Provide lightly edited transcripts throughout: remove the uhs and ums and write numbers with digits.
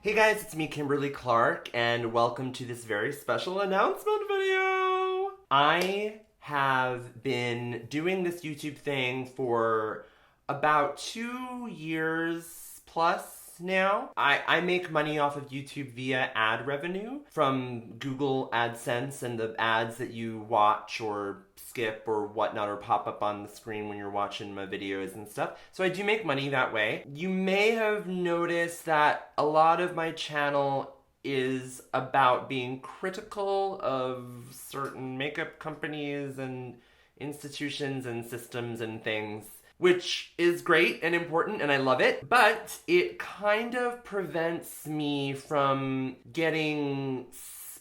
Hey guys, it's me, Kimberly Clark, and welcome to this very special announcement video. I have been doing this YouTube thing for about 2 years plus now. I make money off of YouTube via ad revenue from Google AdSense and the ads that you watch or skip or whatnot or pop up on the screen when you're watching my videos and stuff. So I do make money that way. You may have noticed that a lot of my channel is about being critical of certain makeup companies and institutions and systems and things, which is great and important and I love it, but it kind of prevents me from getting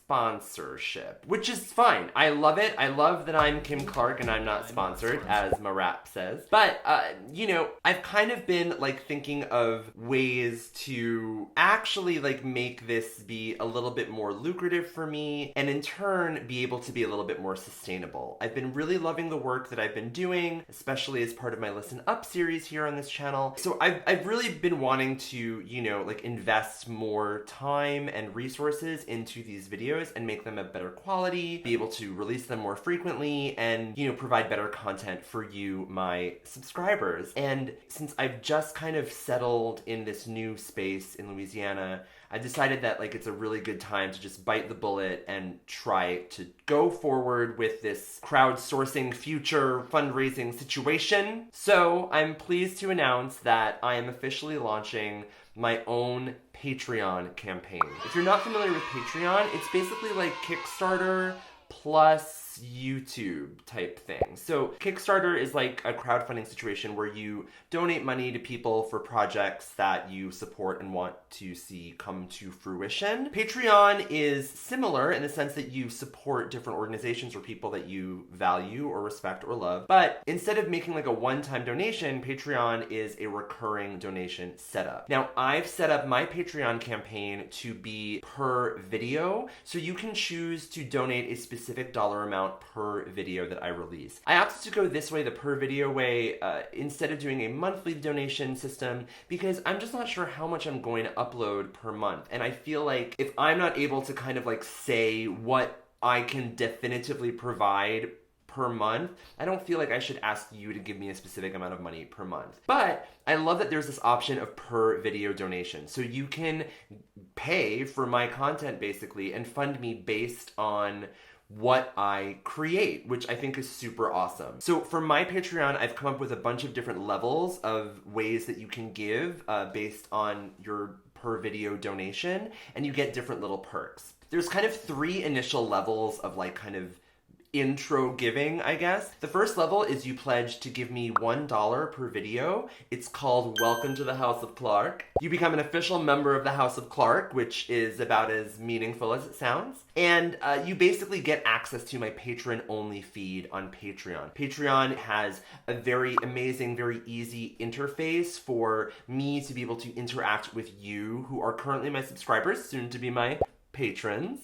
sponsorship, which is fine. I love it. I love that I'm Kim Clark and I'm not sponsored, as my rap says. But, I've kind of been thinking of ways to actually make this be a little bit more lucrative for me and in turn be able to be a little bit more sustainable. I've been really loving the work that I've been doing, especially as part of my Listen Up series here on this channel. So I've really been wanting to, invest more time and resources into these videos and make them of better quality, be able to release them more frequently, and, provide better content for you, my subscribers. And since I've just kind of settled in this new space in Louisiana, I decided that it's a really good time to just bite the bullet and try to go forward with this crowdsourcing future fundraising situation. So I'm pleased to announce that I am officially launching my own Patreon campaign. If you're not familiar with Patreon, it's basically like Kickstarter plus YouTube type thing. So Kickstarter is like a crowdfunding situation where you donate money to people for projects that you support and want to see come to fruition. Patreon is similar in the sense that you support different organizations or people that you value or respect or love. But instead of making a one-time donation, Patreon is a recurring donation setup. Now, I've set up my Patreon campaign to be per video, so you can choose to donate a specific dollar amount per video that I release. I opted to go this way, the per video way, instead of doing a monthly donation system, because I'm just not sure how much I'm going to upload per month. And I feel like if I'm not able to kind of say what I can definitively provide per month, I don't feel like I should ask you to give me a specific amount of money per month. But I love that there's this option of per video donation. So you can pay for my content basically and fund me based on what I create, which I think is super awesome. So for my Patreon, I've come up with a bunch of different levels of ways that you can give based on your per video donation, and you get different little perks. There's kind of 3 initial levels of kind of intro giving, I guess. The first level is you pledge to give me $1 per video. It's called Welcome to the House of Clark. You become an official member of the House of Clark, which is about as meaningful as it sounds. And you basically get access to my Patron-only feed on Patreon. Patreon has a very amazing, very easy interface for me to be able to interact with you who are currently my subscribers, soon to be my patrons.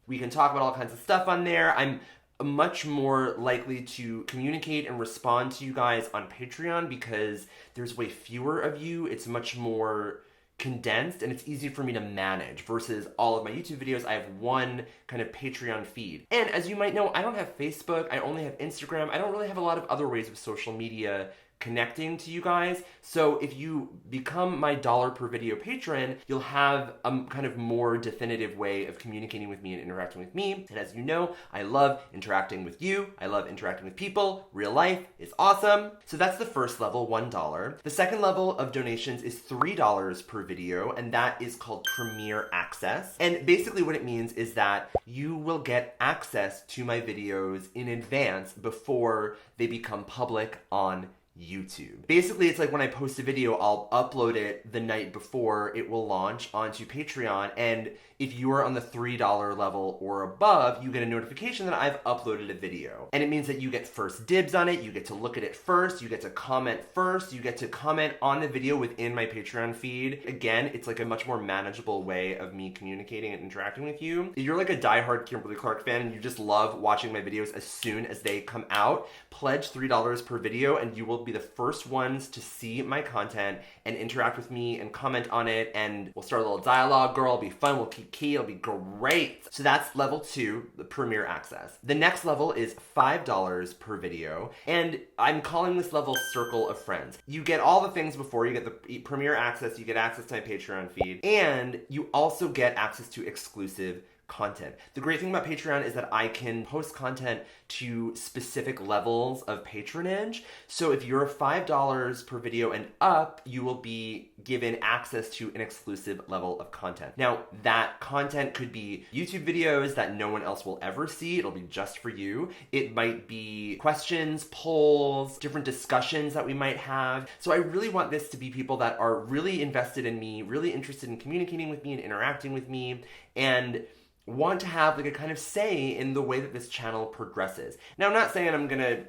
We can talk about all kinds of stuff on there. I'm much more likely to communicate and respond to you guys on Patreon because there's way fewer of you. It's much more condensed and it's easy for me to manage versus all of my YouTube videos. I have one kind of Patreon feed. And as you might know, I don't have Facebook. I only have Instagram. I don't really have a lot of other ways of social media connecting to you guys. So if you become my $1 per video patron, you'll have a kind of more definitive way of communicating with me and interacting with me. And as you know, I love interacting with you. I love interacting with people. Real life is awesome. So that's the first level, $1. The second level of donations is $3 per video, and that is called Premier Access. And basically what it means is that you will get access to my videos in advance before they become public on YouTube. Basically, it's like when I post a video, I'll upload it the night before it will launch onto Patreon, and if you are on the $3 level or above, you get a notification that I've uploaded a video. And it means that you get first dibs on it, you get to look at it first, you get to comment first, you get to comment on the video within my Patreon feed. Again, it's like a much more manageable way of me communicating and interacting with you. If you're like a diehard Kimberly Clark fan and you just love watching my videos as soon as they come out, pledge $3 per video and you will be be the first ones to see my content and interact with me and comment on it, and we'll start a little dialogue, girl. It'll be fun, we'll keep key, it'll be great. So that's level 2, the Premier Access. The next level is $5 per video, and I'm calling this level Circle of Friends. You get all the things before, you get the Premier Access, you get access to my Patreon feed, and you also get access to exclusive content. The great thing about Patreon is that I can post content to specific levels of patronage. So if you're $5 per video and up, you will be given access to an exclusive level of content. Now, that content could be YouTube videos that no one else will ever see. It'll be just for you. It might be questions, polls, different discussions that we might have. So I really want this to be people that are really invested in me, really interested in communicating with me and interacting with me, and want to have like a kind of say in the way that this channel progresses. Now, I'm not saying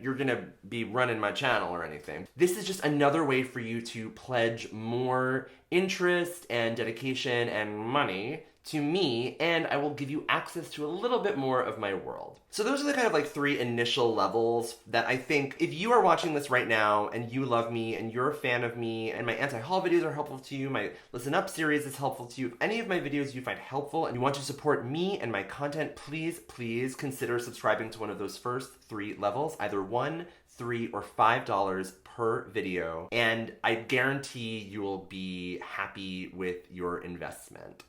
you're gonna be running my channel or anything. This is just another way for you to pledge more interest and dedication and money to me, and I will give you access to a little bit more of my world. So those are the kind of like 3 initial levels that I think if you are watching this right now and you love me and you're a fan of me and my anti-haul videos are helpful to you, my Listen Up series is helpful to you, if any of my videos you find helpful and you want to support me and my content, please consider subscribing to one of those first 3 levels, either $1, $3, or $5 per video, and I guarantee you will be happy with your investment.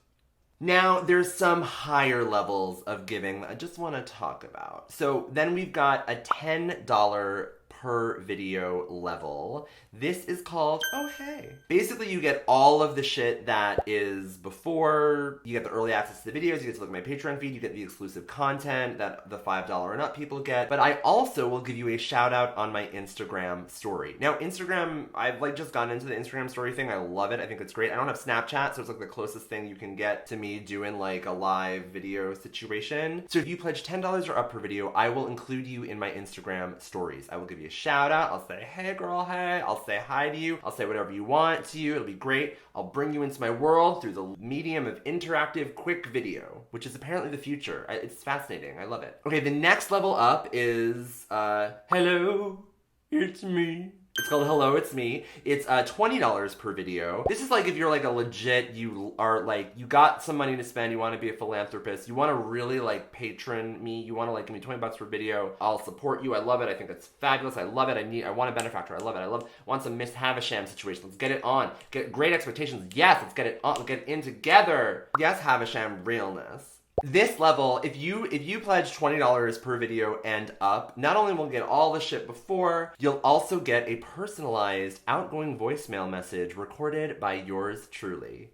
Now, there's some higher levels of giving that I just want to talk about. So then we've got a $10 per video level. This is called Oh Hey. Basically, you get all of the shit that is before. You get the early access to the videos, you get to look at my Patreon feed, you get the exclusive content that the $5 and up people get. But I also will give you a shout out on my Instagram story. Now, Instagram, I've like just gotten into the Instagram story thing. I love it. I think it's great. I don't have Snapchat, so it's like the closest thing you can get to me doing like a live video situation. So if you pledge $10 or up per video, I will include you in my Instagram stories. I will give you a shout out. I'll say, hey girl, hey. I'll say hi to you. I'll say whatever you want to you. It'll be great. I'll bring you into my world through the medium of interactive quick video, which is apparently the future. It's fascinating. I love it. Okay, the next level up is, hello, it's me. It's called Hello, It's Me. It's $20 per video. This is like if you're like a legit, you are like, you got some money to spend, you want to be a philanthropist, you want to really like patron me, you want to like give me $20 per video, I'll support you, I love it, I think it's fabulous, I love it, I want a benefactor, I love it, want some Miss Havisham situation, let's get it on, get great expectations, yes, let's get it on, let's get it in together, yes, Havisham realness. This level, if you pledge $20 per video and up, not only will you get all the shit before, you'll also get a personalized outgoing voicemail message recorded by yours truly.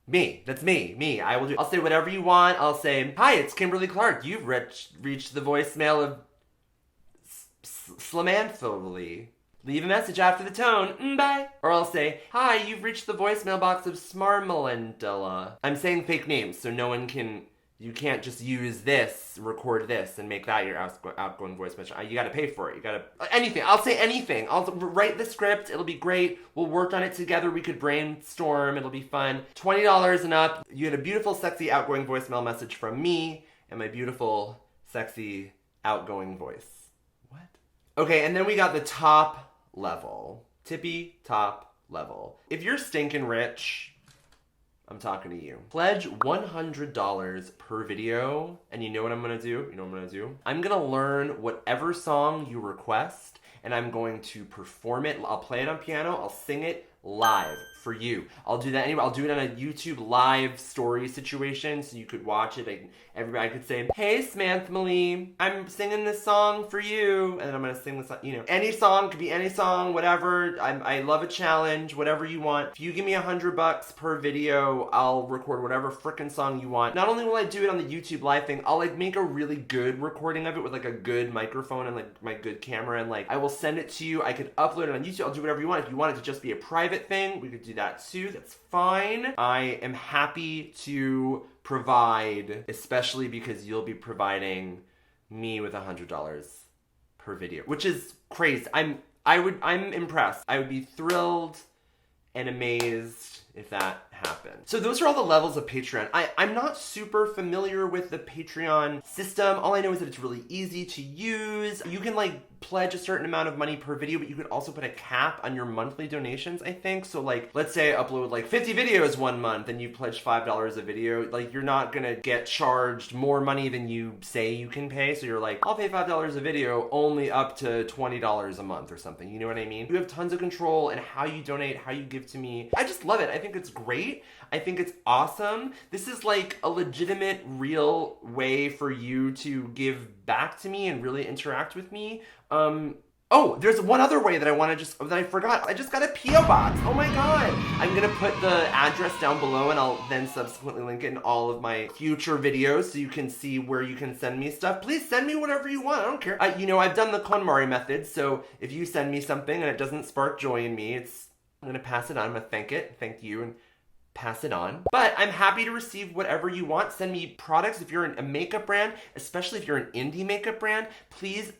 Me. That's me. I'll say whatever you want. I'll say, hi, it's Kimberly Clark. You've reached the voicemail of Slamantfully. Leave a message after the tone. Bye. Or I'll say, hi, you've reached the voicemail box of Smarmalendella. I'm saying fake names, so no one can... You can't just use this, record this, and make that your outgoing voice message. You gotta pay for it. You gotta... Anything. I'll say anything. I'll write the script. It'll be great. We'll work on it together. We could brainstorm. It'll be fun. $20 and up. You get a beautiful, sexy, outgoing voicemail message from me and my beautiful, sexy, outgoing voice. What? Okay, and then we got the top level. Tippy top level. If you're stinking rich... I'm talking to you. Pledge $100 per video, and you know what I'm gonna do? I'm gonna learn whatever song you request, and I'm going to perform it. I'll play it on piano, I'll sing it live for you. I'll do that anyway. I'll do it on a YouTube live story situation, so you could watch it. Everybody could say, hey, Samantha, I'm singing this song for you. And then I'm going to sing this, any song, could be any song, whatever. I love a challenge, whatever you want. If you give me $100 per video, I'll record whatever frickin' song you want. Not only will I do it on the YouTube live thing, I'll make a really good recording of it with a good microphone and my good camera, and I will send it to you. I could upload it on YouTube. I'll do whatever you want. If you want it to just be a private thing, we could do that too. That's fine. I am happy to provide, especially because you'll be providing me with $100 per video, which is crazy. I'm impressed. I would be thrilled and amazed if that happened. So those are all the levels of Patreon. I'm not super familiar with the Patreon system. All I know is that it's really easy to use. You can like pledge a certain amount of money per video, but you could also put a cap on your monthly donations, I think. So like, let's say I upload like 50 videos one month and you pledge $5 a video, like you're not gonna get charged more money than you say you can pay. So you're like, I'll pay $5 a video only up to $20 a month or something. You know what I mean? You have tons of control in how you donate, how you give to me. I just love it. I think it's great. I think it's awesome. This is like a legitimate, real way for you to give back to me and really interact with me. Oh, there's one other way that I forgot. I just got a P.O. box. Oh my God. I'm gonna put the address down below and I'll then subsequently link it in all of my future videos so you can see where you can send me stuff. Please send me whatever you want. I don't care. You know, I've done the KonMari method, so if you send me something and it doesn't spark joy in me, I'm gonna pass it on. I'm gonna thank you, and pass it on. But I'm happy to receive whatever you want. Send me products. If you're a makeup brand, especially if you're an indie makeup brand, please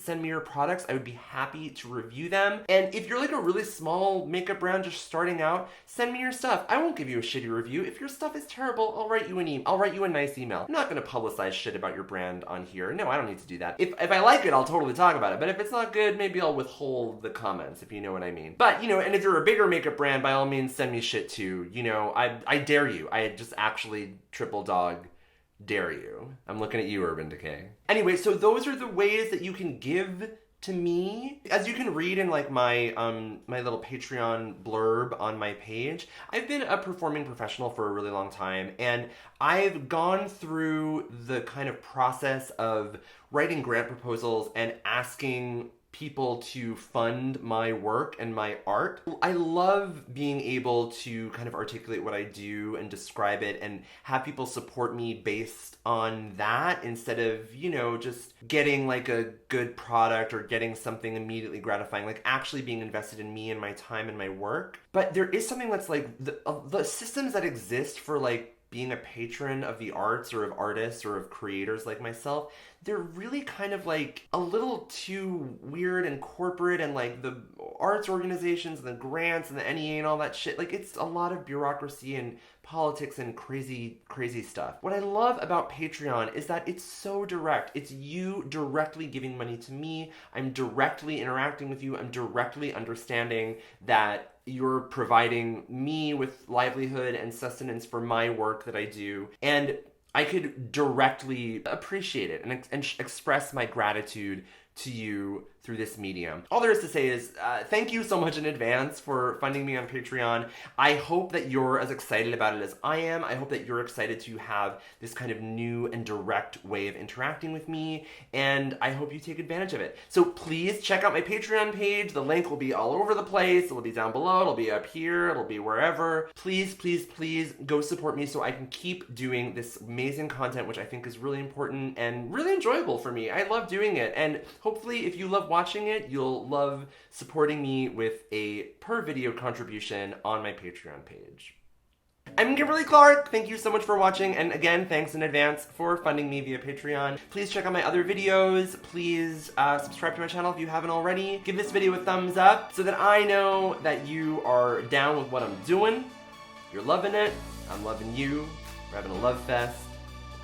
send me your products. I would be happy to review them. And if you're like a really small makeup brand just starting out, send me your stuff. I won't give you a shitty review. If your stuff is terrible, I'll write you an email. I'll write you a nice email. I'm not gonna publicize shit about your brand on here. No, I don't need to do that. If I like it, I'll totally talk about it. But if it's not good, maybe I'll withhold the comments, if you know what I mean. But, you know, and if you're a bigger makeup brand, by all means, send me shit too. You know, I dare you. I just actually triple dog dare you. I'm looking at you, Urban Decay. Anyway, so those are the ways that you can give to me. As you can read in like my my little Patreon blurb on my page, I've been a performing professional for a really long time, and I've gone through the kind of process of writing grant proposals and asking people to fund my work and my art. I love being able to kind of articulate what I do and describe it and have people support me based on that instead of, you know, just getting like a good product or getting something immediately gratifying, like actually being invested in me and my time and my work. But there is something that's like the systems that exist for like being a patron of the arts or of artists or of creators like myself, they're really kind of like a little too weird and corporate, and like the arts organizations and the grants and the NEA and all that shit, like it's a lot of bureaucracy and politics and crazy stuff. What I love about Patreon is that it's so direct. It's you directly giving money to me. I'm directly interacting with you. I'm directly understanding that you're providing me with livelihood and sustenance for my work that I do. And I could directly appreciate it and express my gratitude to you through this medium. All there is to say is thank you so much in advance for funding me on Patreon. I hope that you're as excited about it as I am. I hope that you're excited to have this kind of new and direct way of interacting with me, and I hope you take advantage of it. So please check out my Patreon page. The link will be all over the place. It'll be down below. It'll be up here. It'll be wherever. Please go support me so I can keep doing this amazing content, which I think is really important and really enjoyable for me. I love doing it, and hopefully if you love watching it, you'll love supporting me with a per video contribution on my Patreon page. I'm Kimberly Clark. Thank you so much for watching, and again, thanks in advance for funding me via Patreon. Please check out my other videos. Please subscribe to my channel if you haven't already. Give this video a thumbs up so that I know that you are down with what I'm doing. You're loving it. I'm loving you. We're having a love fest.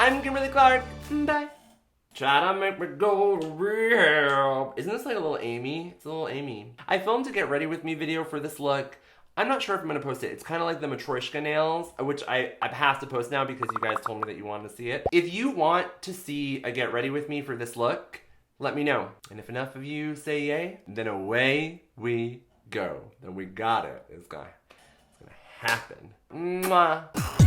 I'm Kimberly Clark. Bye. Try to make me go to rehab. Isn't this like a little Amy? It's a little Amy. I filmed a get ready with me video for this look. I'm not sure if I'm gonna post it. It's kind of like the Matryoshka nails, which I have to post now because you guys told me that you wanted to see it. If you want to see a get ready with me for this look, let me know. And if enough of you say yay, then away we go. Then we got it. It's gonna happen. Mwah.